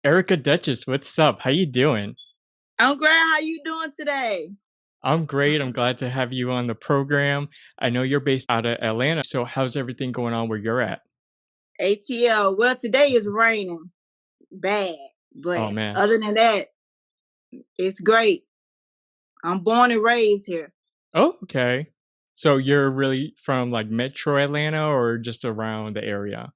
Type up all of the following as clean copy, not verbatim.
Erica Duchess, what's up? How you doing? I'm great. How you doing today? I'm great. I'm glad to have you on the program. I know you're based out of Atlanta, so how's everything going on where you're at? ATL. Well, today is raining bad, Oh but man. other than that, it's great. I'm born and raised here. Oh, okay. So you're really from like Metro Atlanta or just around the area?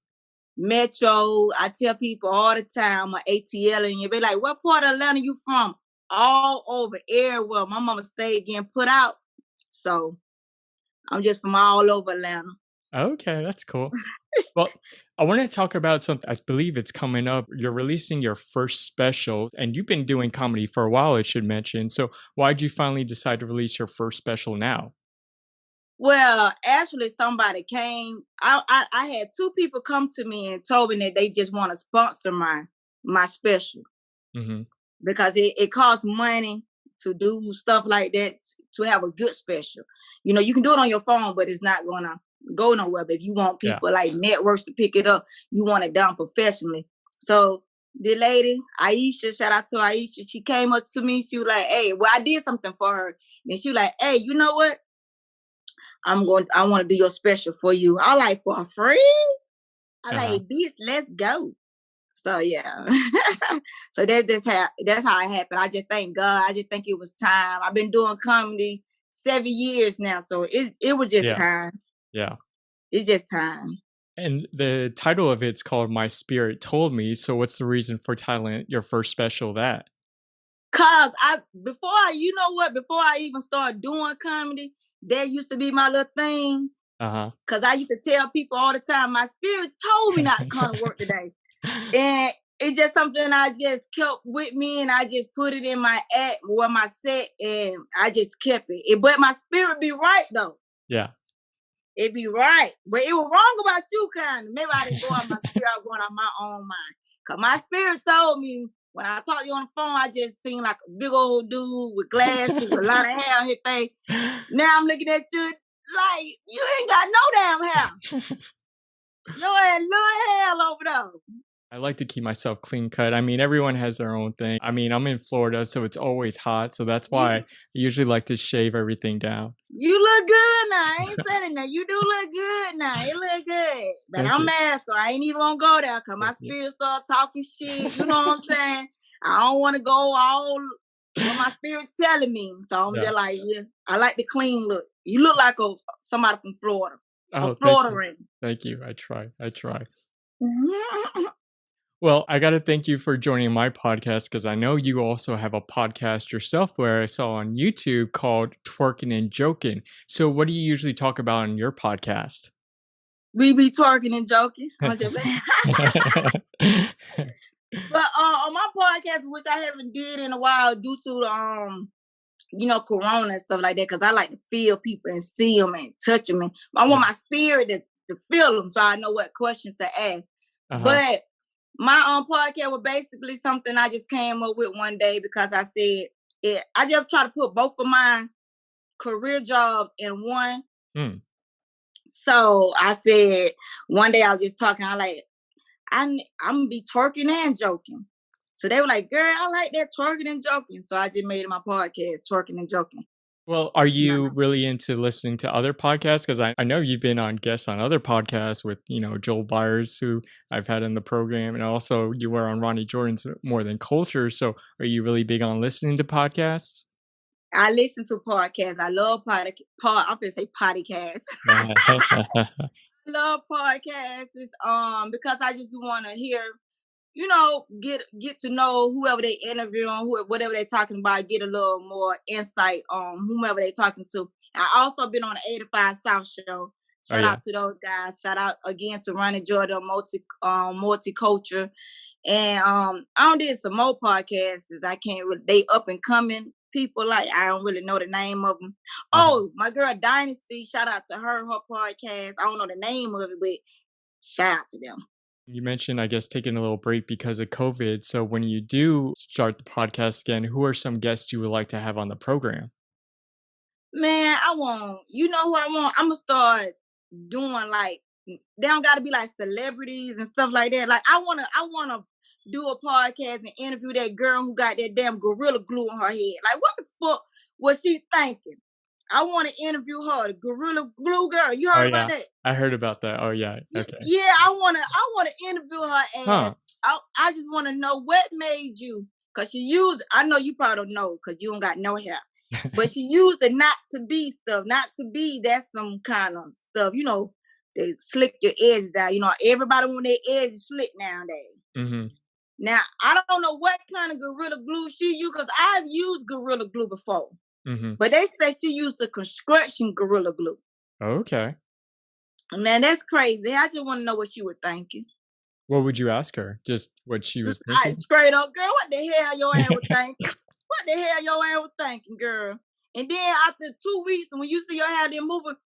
Metro. I tell people all the time, I'm ATL, and you be like, "What part of Atlanta you from?" All over, everywhere. My mama stayed getting put out, so I'm just from all over Atlanta. Okay, that's cool. Well, I want to talk about something. I believe it's coming up. You're releasing your first special, and you've been doing comedy for a while, I should mention. So, why'd you finally decide to release your first special now? Well, actually, somebody came. I had two people come to me and told me that they just want to sponsor my special Hmm. because it costs money to do stuff like that to have a good special. You know, you can do it on your phone, but it's not gonna go nowhere. But if you want Yeah. people like networks to pick it up, you want it done professionally. So the lady, Aisha, shout out to Aisha, she came up to me. She was like, "Hey, well, I did something for her." And she was like, "Hey, you know what? I want to do your special for you." I like, for free? I Uh-huh. like, bitch, let's go. So yeah. So that's how it happened. I just thank God. I just think it was time. I've been doing comedy 7 years now. So it was just Yeah. time. Yeah. It's just time. And the title of it's called My Spirit Told Me. So what's the reason for titling your first special that? Cause you know what, before I even started doing comedy, that used to be my little thing. Uh-huh. Cause I used to tell people all the time, my spirit told me not to come to work today. And it's just something I just kept with me, and I just put it in my act or my set, and I just kept it. But my spirit be right though. Yeah. It be right. But it was wrong about you, kind of. Maybe I didn't go out my spirit, I was going out my own mind. Cause my spirit told me when I talked to you on the phone, I just seemed like a big old dude with glasses, with a lot of hair on his face. Now I'm looking at you like you ain't got no damn hair. You had little hair over there. I like to keep myself clean cut. I mean, everyone has their own thing. I mean, I'm in Florida, so it's always hot. So that's why I You usually like to shave everything down. You look good now. I ain't saying it now. You do look good now. It look good. But Thank I'm you. mad, so I ain't even gonna go there because my Thank you. spirit start talking shit. You know what I'm saying? I don't want to go all what my spirit telling me. So I'm Yeah. just like, yeah, I like the clean look. You look like somebody from Florida, a Oh, thank you. Floridian. Thank you. I try. I try. Well, I got to thank you for joining my podcast because I know you also have a podcast yourself where I saw on YouTube called Twerking and Joking. So, what do you usually talk about in your podcast? We be twerking and joking. I'm just but on my podcast, which I haven't did in a while due to Corona and stuff like that, because I like to feel people and see them and touch them. And I want Yeah. my spirit to feel them so I know what questions to ask. Uh-huh. But my podcast was basically something I just came up with one day because I said I just try to put both of my career jobs in one. Mm. So I said one day I was just talking, I'm gonna be twerking and joking. So they were like, "Girl, I like that twerking and joking." So I just made it my podcast, twerking and joking. Well, are No. you really into listening to other podcasts? Because I know you've been on guests on other podcasts with, Joel Byers, who I've had in the program. And also you were on Ronnie Jordan's More Than Culture. So are you really big on listening to podcasts? I listen to podcasts. I love I'm gonna say podcast. I love podcasts. Because I just want to hear, get to know whoever they interviewing, whatever they're talking about, get a little more insight on whomever they're talking to. I also been on the 85 South show. Oh, Shout yeah. out to those guys. Shout out again to Ronnie Jordan, multiculture. And I did some more podcasts. I can't really, they up and coming people. Like I don't really know the name of them. Uh-huh. Oh, my girl Dynasty. Shout out to her podcast. I don't know the name of it, but shout out to them. You mentioned, I guess, taking a little break because of COVID. So when you do start the podcast again, who are some guests you would like to have on the program? Man, I want. You know who I want? I'm gonna start doing like they don't got to be like celebrities and stuff like that. Like I wanna do a podcast and interview that girl who got that damn gorilla glue on her head. Like, what the fuck was she thinking? I want to interview her, the gorilla glue girl. You Oh, heard about yeah. that? I heard about that. Oh, yeah. Okay. Yeah, I wanna interview her Huh. ass. I just want to know what made you, cause she used. I know you probably don't know, cause you don't got no hair. But she used the not to be stuff. Not to be, that's some kind of stuff. You know, they slick your edges down. You know, everybody want their edges slick nowadays. Mm-hmm. Now, I don't know what kind of Gorilla Glue she used, because I've used Gorilla Glue before. Mm-hmm. But they say she used a construction Gorilla Glue. Okay. Man, that's crazy. I just want to know what she was thinking. What would you ask her? Just what she was thinking? Straight up, girl, what the hell your ass was thinking? What the hell your ass was thinking, girl? And then after 2 weeks, when you see your hair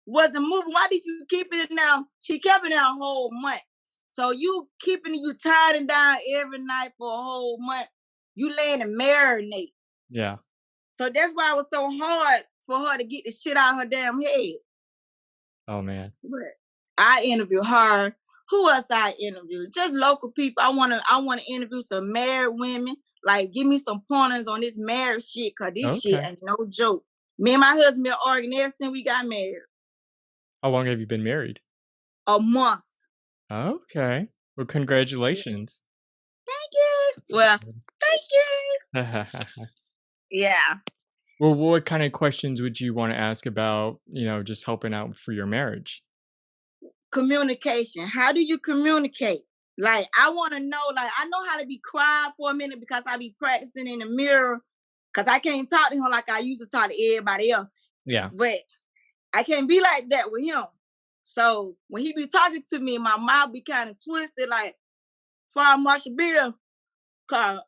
wasn't moving, why did you keep it down? She kept it down a whole month. So you tied it down every night for a whole month. You laying and marinate. Yeah. So that's why it was so hard for her to get the shit out of her damn head. Oh, man. But I interview her. Who else I interview? Just local people. I wanna interview some married women. Like, give me some pointers on this marriage shit, cause this shit ain't no joke. Me and my husband been arguing ever since we got married. How long have you been married? A month. Okay. Well, congratulations. Thank you. Well, thank you. Yeah. Well, what kind of questions would you want to ask about, just helping out for your marriage? Communication. How do you communicate? Like, I want to know, like, I know how to be quiet for a minute because I be practicing in the mirror, because I can't talk to him like I used to talk to everybody else. Yeah. But I can't be like that with him. So when he be talking to me, my mouth be kind of twisted, like Fire Marshal Bill. I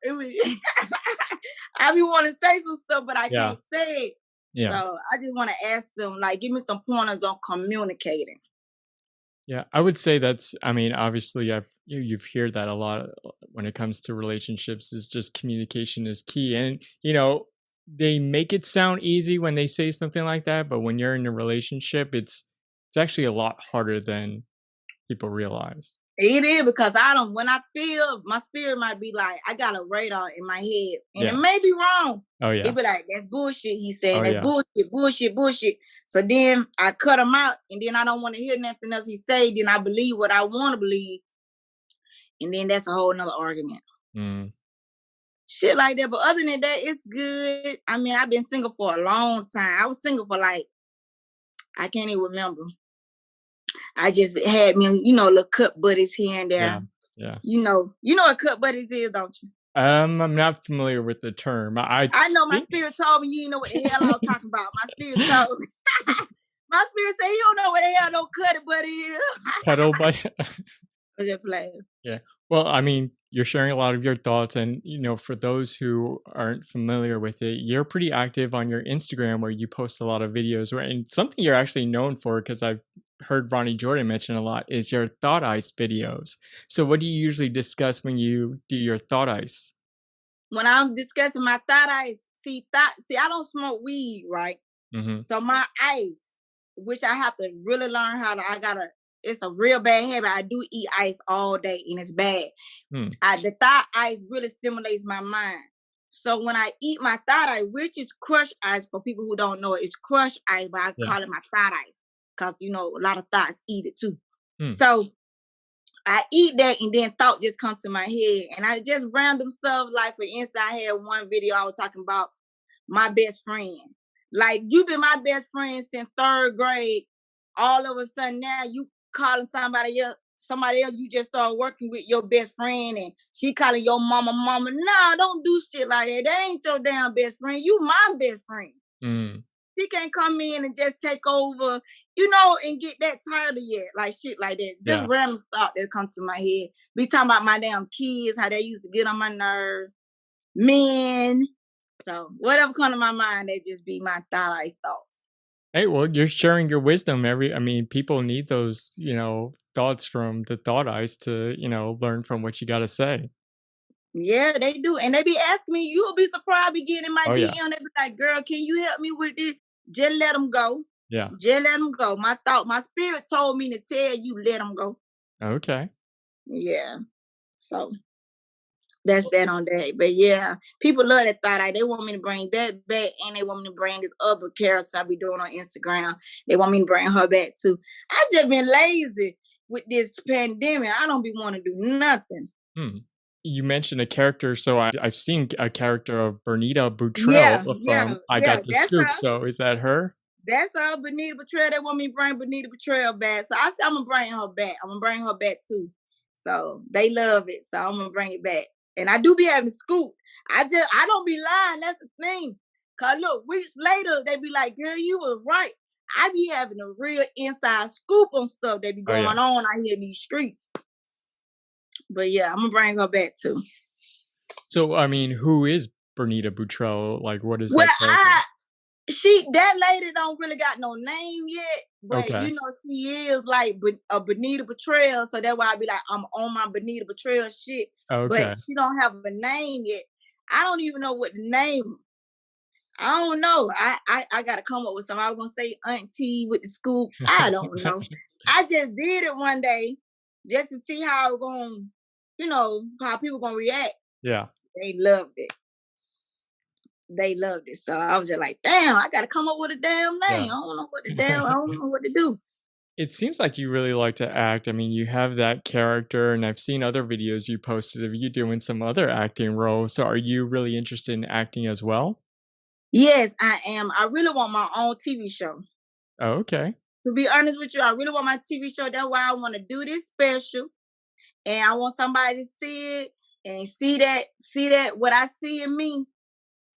be wanting to say some stuff, but I can't say it. Yeah. So I just want to ask them, like, give me some pointers on communicating. Yeah, I would say obviously you've heard that a lot when it comes to relationships, is just communication is key. And, they make it sound easy when they say something like that, but when you're in a relationship, it's actually a lot harder than people realize. It is, because when I feel, my spirit might be like, I got a radar in my head, and it may be wrong. Oh, yeah. It be like, that's bullshit. He said, that's bullshit. So then I cut him out, and then I don't want to hear nothing else he say. Then I believe what I want to believe. And then that's a whole nother argument. Mm. Shit like that. But other than that, it's good. I mean, I've been single for a long time. I was single for I can't even remember. I just had me, little cut buddies here and there. Yeah. You know what cut buddies is, don't you? I'm not familiar with the term. I know my spirit told me you know what the hell I was talking about. My spirit told me. My spirit said you don't know what the hell no cut buddy is. Cuddle buddy. I just playing. Yeah. Well, I mean, you're sharing a lot of your thoughts, and for those who aren't familiar with it, you're pretty active on your Instagram, where you post a lot of videos. And something you're actually known for, because I've heard Ronnie Jordan mention a lot, is your thought ice videos. So what do you usually discuss when you do your thought ice? When I'm discussing my thought ice, see, I don't smoke weed, right? Mm-hmm. So my ice, which I have to really learn it's a real bad habit. I do eat ice all day, and it's bad. The thought ice really stimulates my mind. So when I eat my thought ice, which is crushed ice, for people who don't know it, it's crushed ice, but I call it my thought ice, because a lot of thoughts eat it too. So I eat that, and then thought just comes to my head, and I just random stuff. Like, for instance, I had one video I was talking about my best friend. Like, you've been my best friend since 3rd grade. All of a sudden now you calling somebody else, you just start working with your best friend, and she calling your mama. No, don't do shit like that. That ain't your damn best friend. You my best friend. She can't come in and just take over, and get that tired of yet. Like, shit like that. Just random stuff that come to my head. Be talking about my damn kids, how they used to get on my nerves. Men. So whatever come to my mind, they just be my thoughts. Hey, well, you're sharing your wisdom. People need those, thoughts from the thought ice to, learn from what you got to say. Yeah, they do. And they be asking me, you'll be surprised, be getting in my DM. Yeah. They be like, girl, can you help me with this? Just let them go. Yeah. Just let them go. My spirit told me to tell you, let them go. Okay. Yeah. So That's that on that. But yeah, people love that thought. They want me to bring that back, and they want me to bring this other character I be doing on Instagram. They want me to bring her back too. I just been lazy with this pandemic. I don't be want to do nothing. Hmm. You mentioned a character, so I've seen a character of Bernita Boutrell Yeah, yeah, from I yeah. Got the That's Scoop. her. So is that her? That's her, Benita Betrayal. They want me to bring Benita Betrayal back. So I said I'm gonna bring her back. I'm gonna bring her back too. So they love it. So I'm gonna bring it back. And I do be having scoop. I don't be lying. That's the thing. Cause look, weeks later, they be like, girl, you were right. I be having a real inside scoop on stuff that be Oh going yeah. on out here in these streets. But yeah, I'm gonna bring her back too. So I mean, who is Bernita Boutrell? Like, what is Well, that character? that lady don't really got no name yet, but Okay. you know she is like a Benita Betrayal, so that's why I be like I'm on my Benita Betrayal shit. But Okay. she don't have a name yet. I don't even know what the name. I don't know. I gotta come up with something. I was gonna say auntie with the scoop. I don't know. I just did it one day just to see how it going, how people gonna react. Yeah. They loved it. They loved it. So I was just like, damn, I gotta come up with a damn name. I Yeah. don't know what the damn, I don't know what to do. It seems like you really like to act. I mean, you have that character, and I've seen other videos you posted of you doing some other acting roles. So, are you really interested in acting as well? Yes, I am. I really want my own TV show. Oh, okay. To be honest with you, I really want my TV show. That's why I want to do this special. And I want somebody to see it and see that what I see in me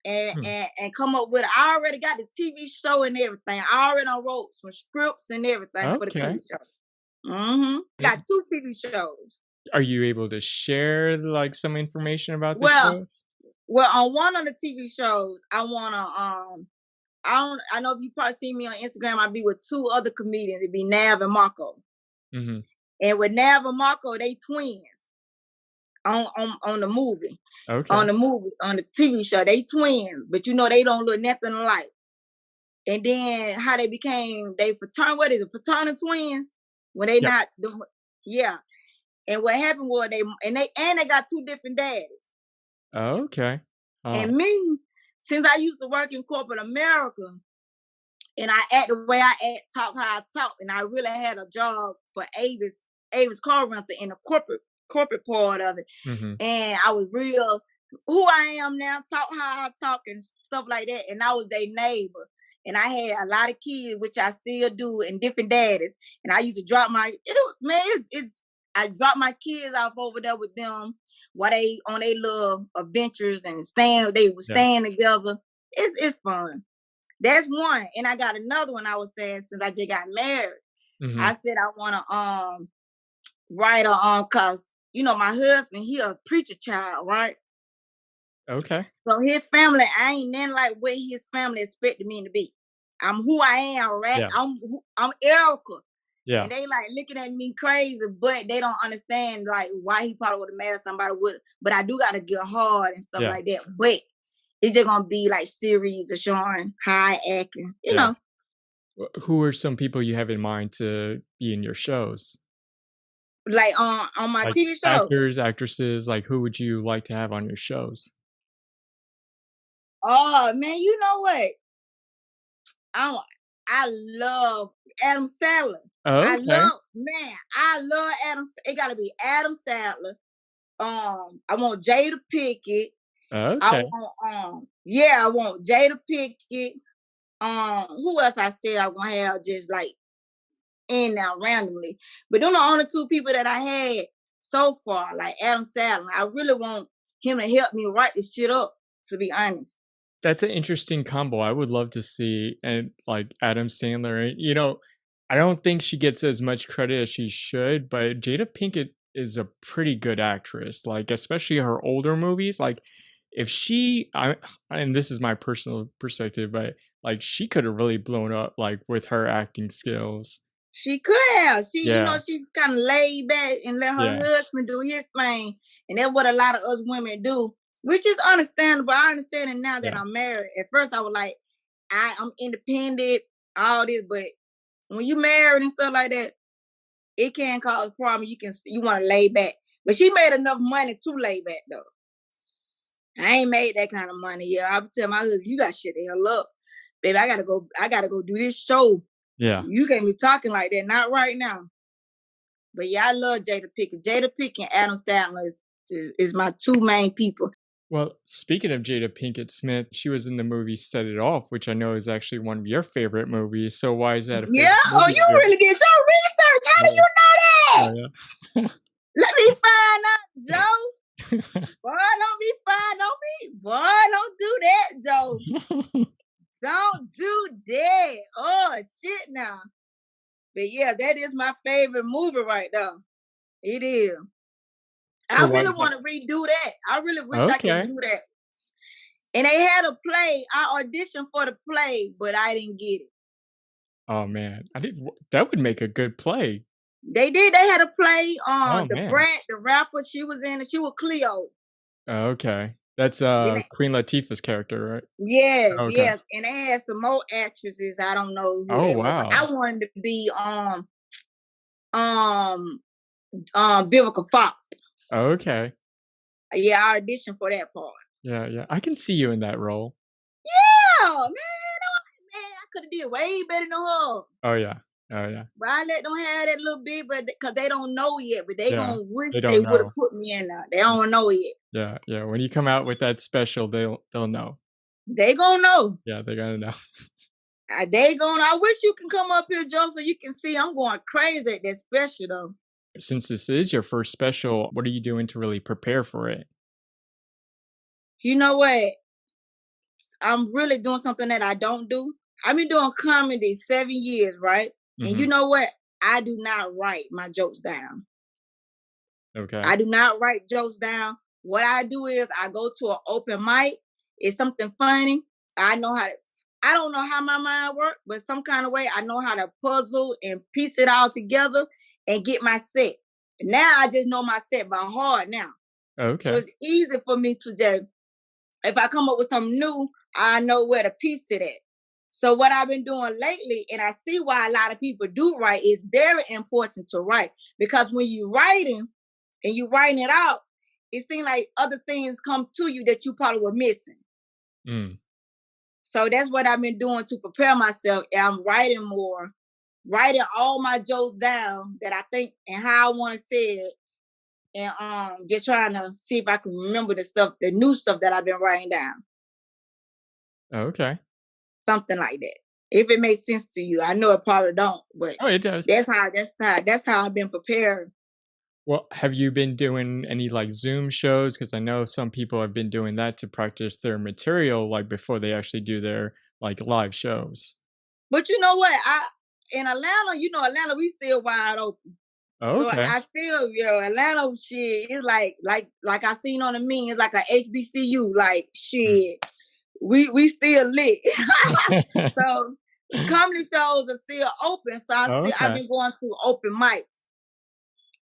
and Hmm. and come up with it. I already got the TV show and everything. I already done wrote some scripts and everything for the TV Okay. show. Mm-hmm. Got And 2 TV shows. are you able to share like some information about the Well, shows? well, on one of the TV shows, I wanna I know if you probably see me on Instagram, I be with 2 other comedians. It'd be Nav and Marco. Hmm. And with Nav and Marco, they twins on the movie. Okay. On the TV show, they twins, but they don't look nothing alike. And then how they became they fraternal, what is it, fraternal twins? When they Yep. not yeah. And what happened was they got 2 different daddies. Okay. And Oh, me, since I used to work in corporate America, and I act the way I act, talk how I talk, and I really had a job for Avis car rental in the corporate part of it. hmm, And I was real who I am now, talk how I talk and stuff like that. And I was their neighbor. And I had a lot of kids, which I still do, and different daddies. And I used to drop I dropped my kids off over there with them while they on their little adventures and they were yeah. staying together. It's fun. That's one. And I got another one I was saying since I just got married. Hmm. I said I wanna write a cause my husband, he a preacher child, right? Okay. So his family, I ain't nothing like what his family expected me to be. I'm who I am, right? Yeah. I'm Erica. Yeah. And they like looking at me crazy, but they don't understand like why he probably would have married somebody with. But I do gotta get hard and stuff Yeah. like that. But it's just gonna be like series of showing how I acting, Yeah. Who are some people you have in mind to be in your shows? like on my Like TV show. actors, actresses, like who would you like to have on your shows? Oh man, you know what? I I love Adam Sandler. Oh, okay. I love Adam. It gotta be Adam Sandler. I want Jada Pickett. I Okay. want I want Jada Pickett. Who else I said I want to have just like in now randomly. But them the only 2 people that I had so far, like Adam Sandler. I really want him to help me write this shit up, to be honest. That's an interesting combo. I would love to see and like Adam Sandler. I don't think she gets as much credit as she should, but Jada Pinkett is a pretty good actress. Like especially her older movies. Like if and this is my personal perspective, but like she could have really blown up like with her acting skills. She could have. Yeah. She kind of laid back and let her Yeah. husband do his thing. And that's what a lot of us women do, which is understandable. I understand it now that Yeah. I'm married. At first, I was like, I'm independent, all this. But when you married and stuff like that, it can cause a problem. You want to lay back. But she made enough money to lay back, though. I ain't made that kind of money yet. I would tell my husband, you got shit the hell up. Baby, I gotta go do this show. Yeah. You can't be talking like that, not right now. But yeah, I love Jada Pinkett. Jada Pinkett and Adam Sandler is my two main people. Well, speaking of Jada Pinkett Smith, she was in the movie Set It Off, which I know is actually one of your favorite movies. So why is that a Yeah, favorite oh, movie you of yours? really did your research. How do Yeah. you know that? Oh, yeah. Let me find out, Joe. Boy, don't be fine. Boy, don't do that, Joe. Don't do that. Oh, shit now. But yeah, that is my favorite movie right now. It is. So I why really is that? want to redo that. I really wish I could Okay. do that. And they had a play. I auditioned for the play, but I didn't get it. Oh man, that would make a good play. They did. They had a play Oh on the man. Brat, the rapper. She was in it. She was Cleo. Okay. That's Then they- Queen Latifah's character, right? yes, Okay. yes. And they had some more actresses. I don't know who Oh they were, but wow. I wanted to be um Vivica Fox. Okay. Yeah, I auditioned for that part. Yeah, yeah. I can see you in that role. Yeah, man, I could have did way better than her. Oh yeah. Oh yeah. But I let them have that little bit, but because they don't know yet, but they Yeah. gonna wish They they don't would have know. put me in there. They don't know yet. Yeah, yeah. When you come out with that special, they'll know. They gonna know. Yeah, they're gonna know. They gonna. I wish you can come up here, Joe, so you can see I'm going crazy at that special though. Since this is your first special, what are you doing to really prepare for it? You know what? I'm really doing something that I don't do. I've been doing comedy 7 years, right? And you Mhm. know what? I do not write my jokes down. Okay. I do not write jokes down. What I do is I go to an open mic. It's something funny. I know how to, I don't know how my mind works, but some kind of way I know how to puzzle and piece it all together and get my set. Now I just know my set by heart now. So Okay. it's easy for me to just, if I come up with something new, I know where to piece it at. So what I've been doing lately, and I see why a lot of people do write, is very important to write. Because when you're writing and you're writing it out, it seems like other things come to you that you probably were missing. Mm. So that's what I've been doing to prepare myself. And I'm writing more, writing all my jokes down that I think and how I want to say it. And just trying to see if I can remember the stuff, the new stuff that I've been writing down. Okay. Something like that. If it makes sense to you. I know it probably don't, but Oh, it does. that's how I've been prepared. Well, have you been doing any like Zoom shows? Because I know some people have been doing that to practice their material, like before they actually do their like live shows. But you know what? In Atlanta, Atlanta, we still wide open. So Okay. I still, Atlanta shit is like I seen on the meme, it's like a HBCU, like Mm. shit. We still lit. So comedy shows are still open. So I've Okay. been going through open mics.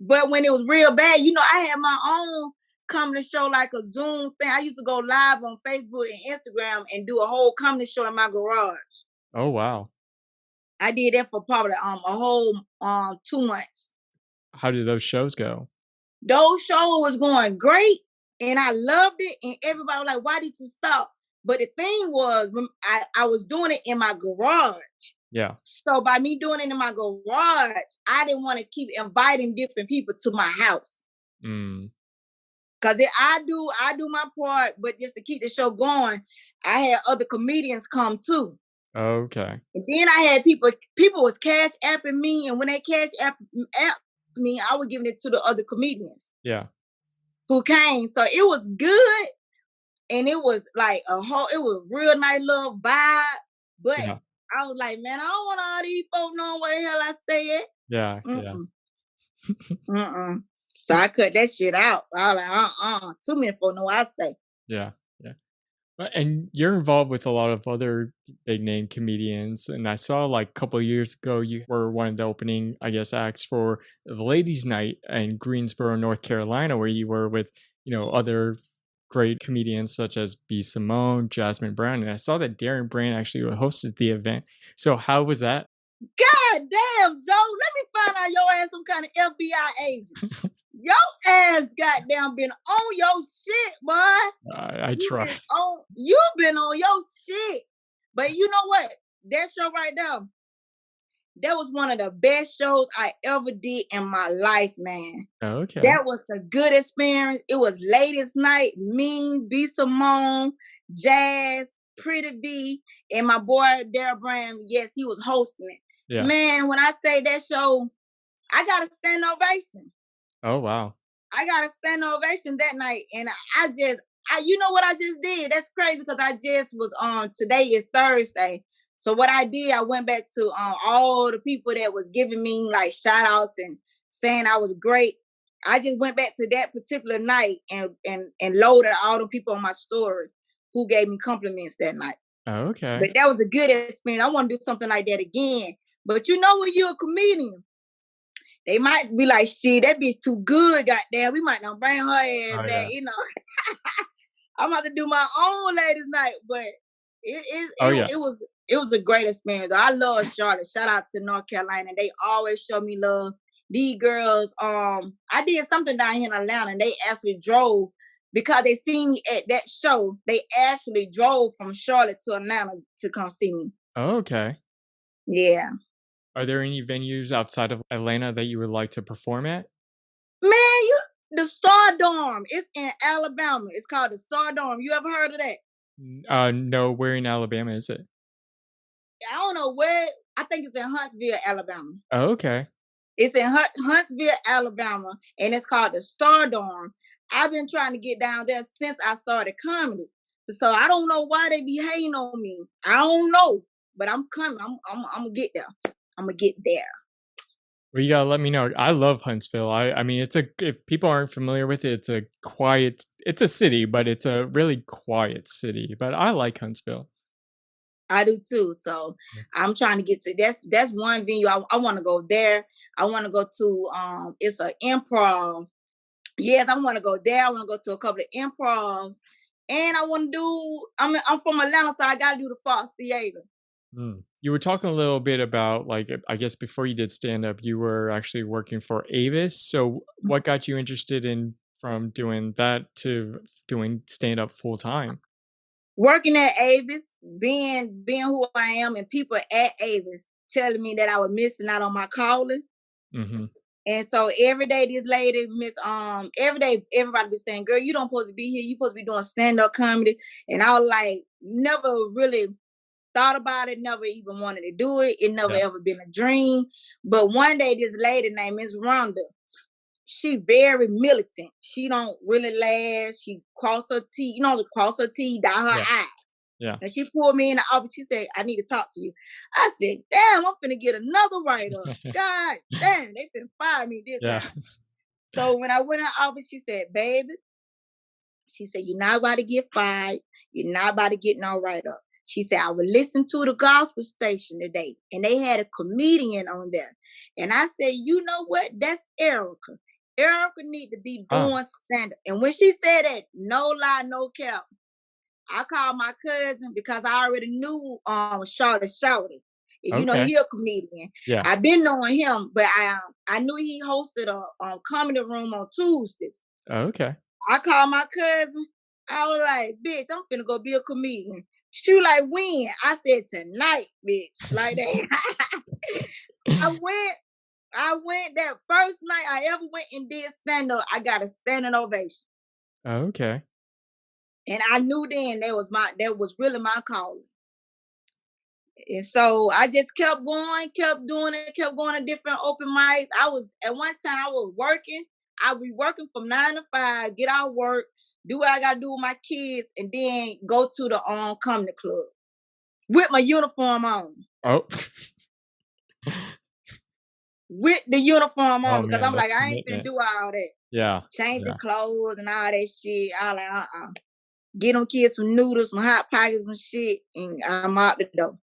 But when it was real bad, I had my own comedy show, like a Zoom thing. I used to go live on Facebook and Instagram and do a whole comedy show in my garage. Oh wow. I did that for probably a whole 2 months. How do those shows go? Those shows was going great, and I loved it. And everybody was like, "Why did you stop?" But the thing was, I was doing it in my garage. Yeah. So by me doing it in my garage, I didn't want to keep inviting different people to my house. Mm. Cause I do my part, but just to keep the show going, I had other comedians come too. Okay. And then I had people was cash apping me, and when they cash app me, I was giving it to the other comedians Yeah. who came. So it was good, and it was like it was real nice little vibe. But Yeah. I was like, man, I don't want all these folks knowing where the hell I stay at. Yeah. Yeah. Mm-mm. Mm-mm. So I cut that shit out. I was like, too many folks know where I stay. Yeah. Yeah. And you're involved with a lot of other big name comedians. And I saw like a couple of years ago, you were one of the opening, I guess, acts for the Ladies' Night in Greensboro, North Carolina, where you were with, other great comedians such as B. Simone, Jasmine Brown. And I saw that Darren Brand actually hosted the event. So how was that? God damn, Joe, let me find out your ass some kind of FBI agent. Your ass goddamn been on your shit, boy. I try. You've been on your shit. But you know what? That show right now, that was one of the best shows I ever did in my life, man. Okay. That was a good experience. It was Ladies Night, me, B Simone, Jazz, Pretty V, and my boy Daryl Brand. Yes, he was hosting it. Yeah. Man, when I say that show, I got a stand ovation. Oh, wow. I got a stand ovation that night, and you know what I just did? That's crazy because I just was on. Today is Thursday, so what I did, I went back to all the people that was giving me like shout outs and saying I was great. I just went back to that particular night and loaded all the people on my story who gave me compliments that night. But Okay. that was a good experience. I want to do something like that again. But you know, when you're a comedian, they might be like, shit, that bitch too good, goddamn. We might not bring her ass Oh, back, yeah. you know. I'm about to do my own ladies' night, but it it Oh, it, yeah. it was it was a great experience. I love Charlotte. Shout out to North Carolina. They always show me love. These girls, I did something down here in Atlanta, and they actually drove because they seen me at that show. They actually drove from Charlotte to Atlanta to come see me. Okay. Yeah. Are there any venues outside of Atlanta that you would like to perform at? Man, the Star Dorm. It's in Alabama. It's called the Star Dorm. You ever heard of that? No, where in Alabama is it? I don't know where. I think it's in Huntsville, Alabama. Oh, okay. It's in Huntsville, Alabama, and it's called the Star Dorm. I've been trying to get down there since I started comedy. So I don't know why they be hating on me. I don't know, but I'm coming. I'm gonna get there. I'm gonna get there. Well, you gotta let me know. I love Huntsville. I mean, it's a if people aren't familiar with it, it's a city, but it's a really quiet city. But I like Huntsville. I do too. So Yeah. I'm trying to get to that's one venue. I want to go there. I want to go to it's an improv. Yes, I want to go there. I want to go to a couple of improvs. And I want to do I'm from Atlanta, so I gotta do the Fox Theater. Mm. You were talking a little bit about like I guess before you did stand up, you were actually working for Avis. So what got you interested in from doing that to doing stand up full time? Working at Avis, being who I am, and people at Avis telling me that I was missing out on my calling. Hmm. And so every day this lady, every day everybody be saying, girl, you don't supposed to be here. You supposed to be doing stand-up comedy. And I was like, never really thought about it, never even wanted to do it. It never Yeah. ever been a dream. But one day this lady named Miss Rhonda, she very militant. She don't really laugh. She cross her teeth, cross her teeth, dot her Yeah. eyes. Yeah. And she pulled me in the office. She said, I need to talk to you. I said, damn, I'm finna get another write-up. God damn, they finna fire me this Yeah. time. So when I went in the office, she said, baby, she said, you're not about to get fired. You're not about to get no write-up. She said, I would listen to the gospel station today, and they had a comedian on there. And I said, you know what? That's Erica. Erica need to be Ah, doing stand-up. And when she said that, no lie, no cap, I called my cousin because I already knew Shawty. You know, okay. he a comedian. Yeah. I've been knowing him, but I knew he hosted a comedy room on Tuesdays. Okay. I called my cousin. I was like, bitch, I'm finna go be a comedian. She was like, when? I said, tonight, bitch. Like that. I went, I went that first night I ever went and did stand-up. I got a standing ovation. Okay. And I knew then that was really my calling. And so I just kept going, kept doing it, kept going to different open mics. I was at one time I was working. I be working from 9 to 5, get out of work, do what I gotta do with my kids, and then go to the comedy club with my uniform on. Oh. With the uniform on Oh because man, I'm that's like, I ain't finna commitment. do all that. Yeah. Changing Yeah. clothes and all that shit. I like, Get them kids some noodles, some hot pockets, and shit, and I'm out the door.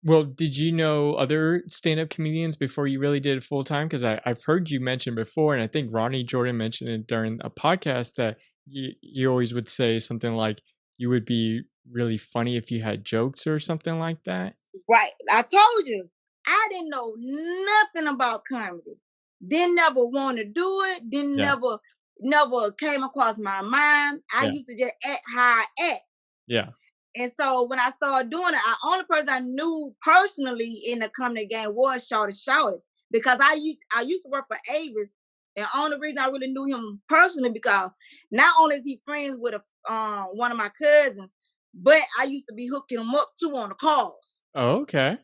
Well, did you know other stand-up comedians before you really did it full time? Because I've heard you mention before, and I think Ronnie Jordan mentioned it during a podcast that you always would say something like you would be really funny if you had jokes or something like that. Right. I told you, I didn't know nothing about comedy. Didn't never want to do it. Didn't Yeah. never. never came across my mind. I Yeah. used to just act how I act. Yeah. And so when I started doing it, the only person I knew personally in the comedy game was Shawty, because I used to work for Avis, and the only reason I really knew him personally because not only is he friends with one of my cousins, but I used to be hooking him up too on the calls. Oh, okay.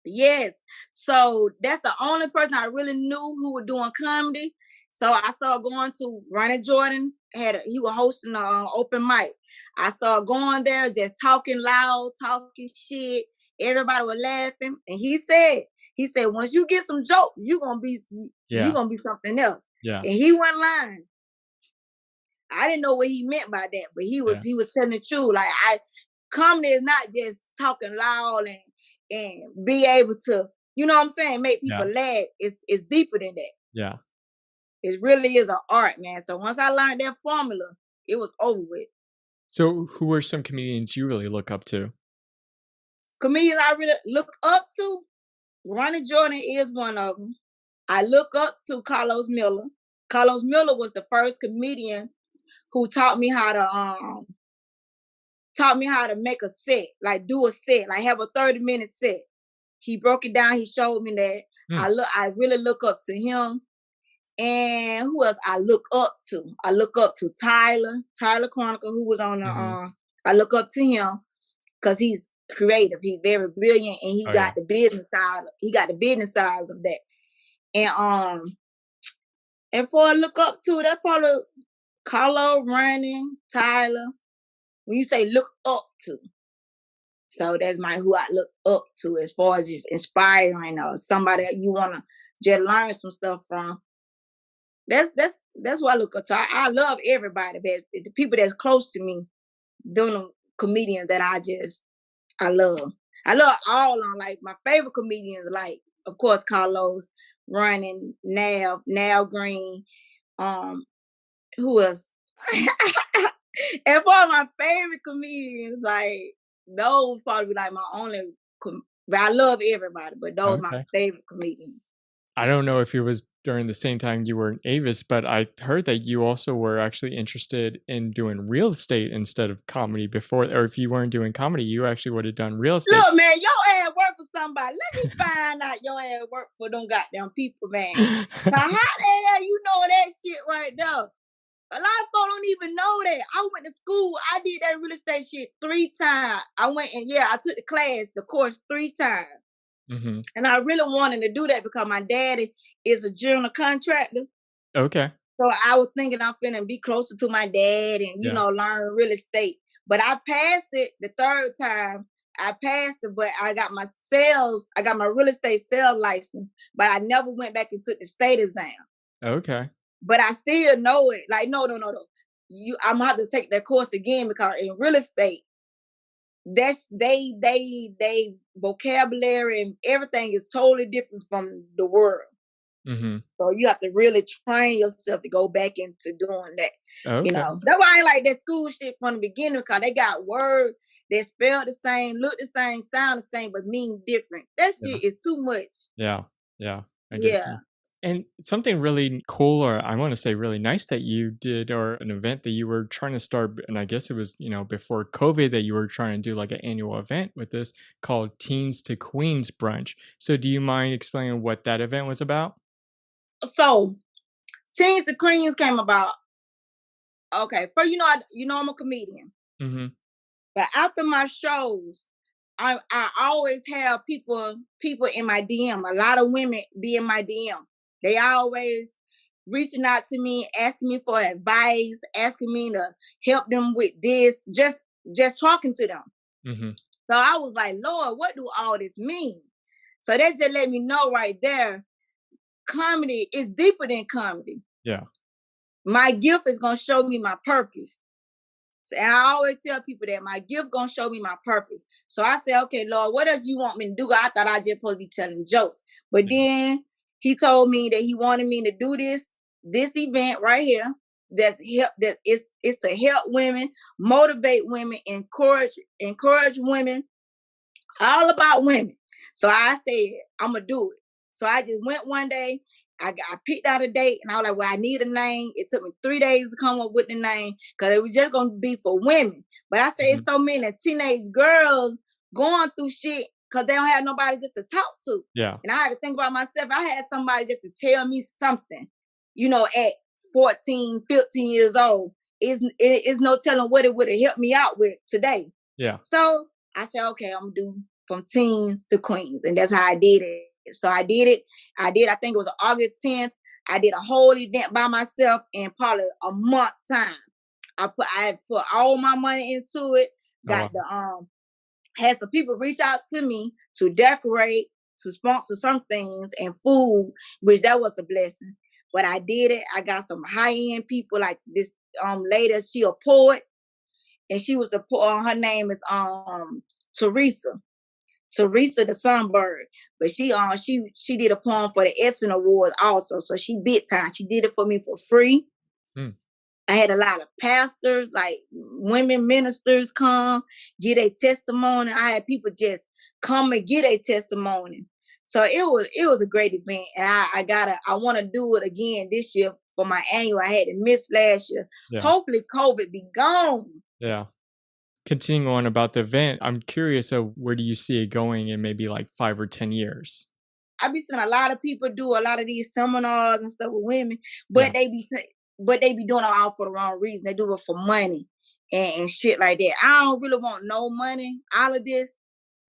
Yes. So that's the only person I really knew who was doing comedy. So I started going to Ronnie Jordan. He was hosting an open mic. I started going there, just talking loud, talking shit. Everybody was laughing, and he said, once you get some jokes, you Yeah. gonna be something else. Yeah. And he wasn't lying. I didn't know what he meant by that, but he was telling the truth. Like comedy is not just talking loud and be able to, you know what I'm saying, make people laugh. It's deeper than that. Yeah. It really is an art, man. So once I learned that formula, it was over with. So who are some comedians you really look up to? Comedians I really look up to, Ronnie Jordan is one of them. I look up to Carlos Miller. Carlos Miller was the first comedian who taught me how to make a set, like do a set, like have a 30-minute set. He broke it down. He showed me that. Hmm. I really look up to him. And who else I look up to? I look up to Tyler Chronicle, who was on the I look up to him because he's creative. He's very brilliant, and he Oh, got yeah. the business side. He got the business sides of that. And for I look up to, that's probably Carlo, Ronnie, Tyler. When you say look up to, so that's who I look up to as far as just inspiring or somebody that you wanna just learn some stuff from. That's what I look up to. I love everybody, but the people that's close to me, doing comedians that I love. I love all of them. Like my favorite comedians, like of course Carlos, Running, Now Green, who else? And for my favorite comedians, like those probably like my only. But I love everybody, but those are my Okay. favorite comedians. I don't know if it was during the same time you were in Avis, but I heard that you also were actually interested in doing real estate instead of comedy before, or if you weren't doing comedy, you actually would have done real estate. Look, man, your ass work for somebody. Let me find out your ass work for them goddamn people, man. Now, how the hell you know that shit right there? A lot of folks don't even know that. I went to school. I did that real estate shit 3 times. I went and I took the course 3 times. Mm-hmm. And I really wanted to do that because my daddy is a general contractor. Okay. So I was thinking I'm finna be closer to my dad and, learn real estate. But I passed it the 3rd time. I passed it, but I got my real estate sales license, but I never went back and took the state exam. Okay. But I still know it. Like, no. I'm gonna have to take that course again because in real estate, that's they vocabulary and everything is totally different from the world. Mm-hmm. So you have to really train yourself to go back into doing that. Okay. That's why I ain't like that school shit from the beginning because they got words that spell the same, look the same, sound the same, but mean different. That shit is too much. Yeah. Yeah. I get you. And something really cool, or I want to say really nice that you did, or an event that you were trying to start, and I guess it was, before COVID that you were trying to do like an annual event with this called Teens to Queens Brunch. So do you mind explaining what that event was about? So Teens to Queens came about. Okay, first, I'm a comedian. Mm-hmm. But after my shows, I always have people in my DM. A lot of women be in my DM. They always reaching out to me, asking me for advice, asking me to help them with this, just talking to them. Mm-hmm. So I was like, Lord, what do all this mean? So that just let me know right there, comedy is deeper than comedy. Yeah. My gift is going to show me my purpose. And I always tell people that my gift gonna show me my purpose. So I said, okay, Lord, what else you want me to do? I thought I just supposed to be telling jokes. But then he told me that he wanted me to do this event right here. It's to help women, motivate women, encourage women, all about women. So I said, I'm gonna do it. So I just went one day I picked out a date, and I was like, well, I need a name. It took me 3 days to come up with the name because it was just gonna be for women. But I say it's so many teenage girls going through shit because they don't have nobody just to talk to. Yeah. And I had to think about myself. I had somebody just to tell me something, at 14, 15 years old. It's no telling what it would have helped me out with today. Yeah. So I said, okay, I'm gonna do from teens to queens. And that's how I did it. So I did it. I think it was August 10th. I did a whole event by myself in probably a month time. I put all my money into it. Got had some people reach out to me to decorate, to sponsor some things and food, which that was a blessing. But I did it. I got some high-end people like this lady, she a poet, and she was a poet. Her name is Teresa the Sunbird. But she did a poem for the Essence Awards also. So she big time. She did it for me for free. I had a lot of pastors, like women ministers come, get a testimony. I had people just come and get a testimony. So it was a great event. And I want to do it again this year for my annual. I had to miss last year. Yeah. Hopefully COVID be gone. Yeah. Continuing on about the event, I'm curious of where do you see it going in maybe like 5 or 10 years? I be seeing a lot of people do a lot of these seminars and stuff with women, but they be doing it all for the wrong reason. They do it for money and shit like that. I don't really want no money out of this,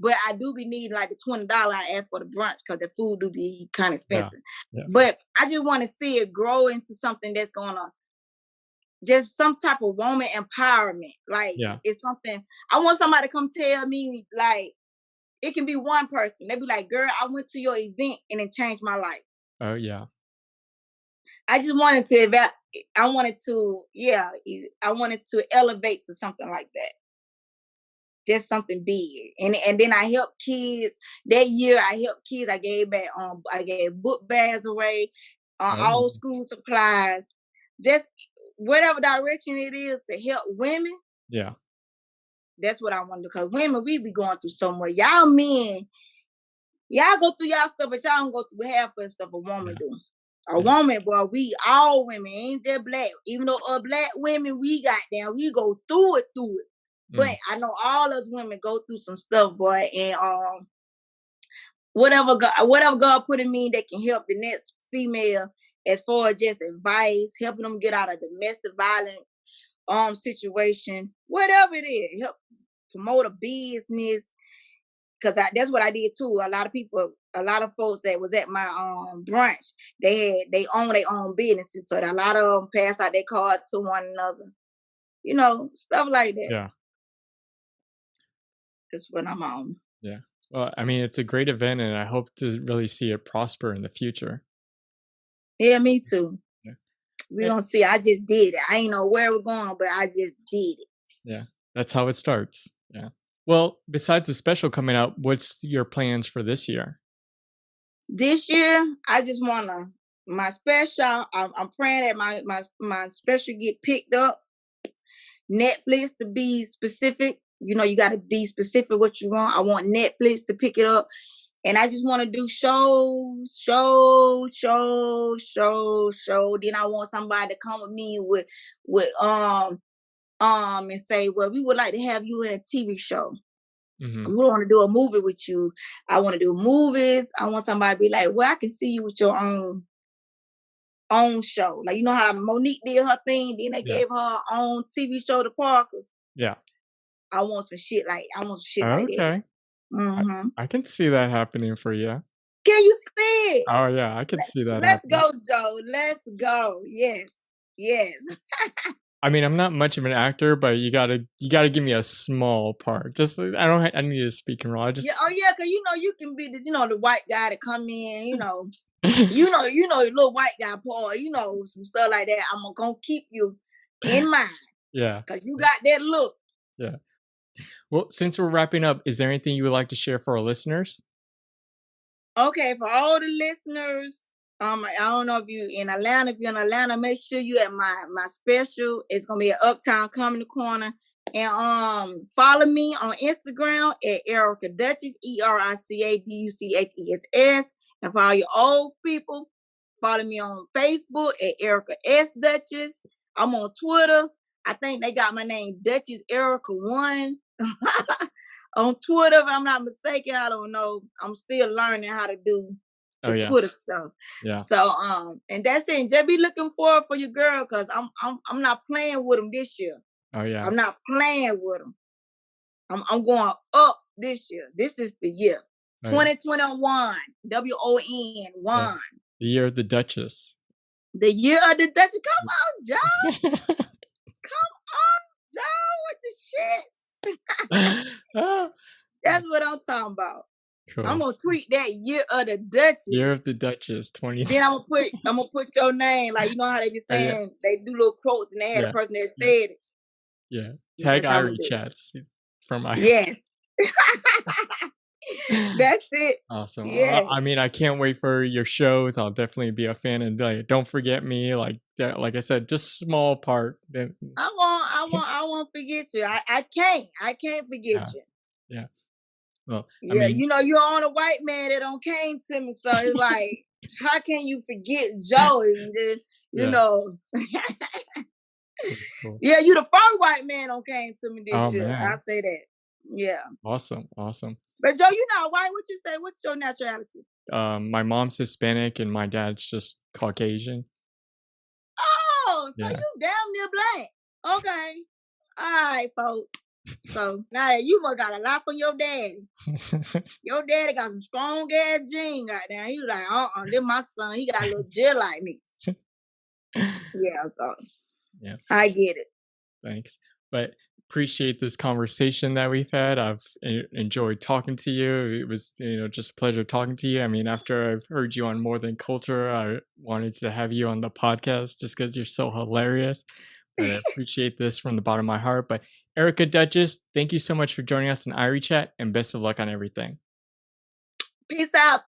but I do be needing like the $20 I ask for the brunch because the food do be kind of expensive. Yeah. But I just want to see it grow into something that's gonna just some type of woman empowerment. Like it's something I want somebody to come tell me, like, it can be one person. They be like, girl, I went to your event and it changed my life. Oh yeah. I just wanted to I wanted to elevate to something like that. Just something big. And then I helped kids. That year I helped kids. I gave back I gave book bags away, all school supplies. Just whatever direction it is to help women. Yeah. That's what I want to do. Because women, we be going through so much. Y'all men, y'all go through y'all stuff, but y'all don't go through half of the stuff a woman do. A woman, boy, we all women, ain't just black. Even though black women, we go through it. But I know all us women go through some stuff, boy. And whatever God put in me that can help the next female as far as just advice, helping them get out of domestic violence situation, whatever it is, help promote a business. Because that's what I did too. A lot of folks that was at my brunch, they own their own businesses. So a lot of them pass out their cards to one another. Stuff like that. Yeah. That's what I'm on. Yeah. Well, I mean, it's a great event and I hope to really see it prosper in the future. Yeah, me too. Yeah. We're going to see. I just did it. I ain't know where we're going, but I just did it. Yeah. That's how it starts. Yeah. Well, besides the special coming out, what's your plans for this year? This year, I just want my special. I'm praying that my special get picked up. Netflix to be specific. You got to be specific what you want. I want Netflix to pick it up. And I just want to do shows. Then I want somebody to come with me with and say, well, we would like to have you in a TV show. We want to do a movie with you. I want to do movies. I want somebody to be like, well, I can see you with your own show. Like, how Monique did her thing, then they gave her own TV show to Parkers. Yeah. I want some shit like that. Okay. I can see that happening for you. Can you see it? Oh yeah, I can see that. Let's go, Joe. Let's go. Yes. I mean, I'm not much of an actor, but you gotta give me a small part. Just I need a speaking role. Cause you can be the white guy to come in, little white guy part, some stuff like that. I'm gonna keep you in mind. Yeah. Cause you got that look. Yeah. Well, since we're wrapping up, is there anything you would like to share for our listeners? Okay, for all the listeners, I don't know if you're in Atlanta, make sure you at my special. It's gonna be at Uptown Comedy Corner. And follow me on Instagram at Erica Duchess, EricADuchess. And for all your old people, Follow me on Facebook at Erica S. Duchess. I'm on Twitter. I think they got my name Duchess Erica 1 on Twitter, if I'm not mistaken. I don't know. I'm still learning how to do Oh the yeah. Twitter stuff. Yeah. So and that's it. Just be looking forward for your girl, because I'm not playing with them this year. Oh yeah. I'm not playing with them. I'm going up this year. This is the year. Oh, yeah. 2021. WON 1. Yeah. The year of the Duchess. The year of the Duchess. Come on, Joe. Come on, Joe, with the shits. That's what I'm talking about. Cool. I'm gonna tweet that year of the Duchess. Year of the Duchess 20. Then I'm gonna put your name, like, you know how they be saying, yeah. they do little quotes and they had a person that said it. Yeah. Tag That's how I'm Irie gonna do it. Chats from Irie. Yes. That's it. Awesome. Yeah. I mean, I can't wait for your shows. I'll definitely be a fan, and don't forget me. Like that, like I said, just small part. Then I won't forget you. I can't forget you. Yeah. Well, Yeah, I mean, you know, you're on a white man that don't came to me, so it's like, how can you forget Joe? You know. Cool. Yeah, you the first white man don't came to me this year. Man. I say that. Yeah. Awesome. But Joe, you not white. What you say? What's your nationality? My mom's Hispanic and my dad's just Caucasian. Oh, so you damn near black. Okay. All right, folks. So now that you must got a lot from your daddy. Your daddy got some strong ass genes out there. He was like, this my son. He got a little just like me. Yeah, so I get it. Thanks. But appreciate this conversation that we've had. I've enjoyed talking to you. It was, just a pleasure talking to you. I mean, after I've heard you on More Than Culture, I wanted to have you on the podcast just because you're so hilarious. But I appreciate this from the bottom of my heart. But Erica Duchess, thank you so much for joining us in Irie Chat, and best of luck on everything. Peace out.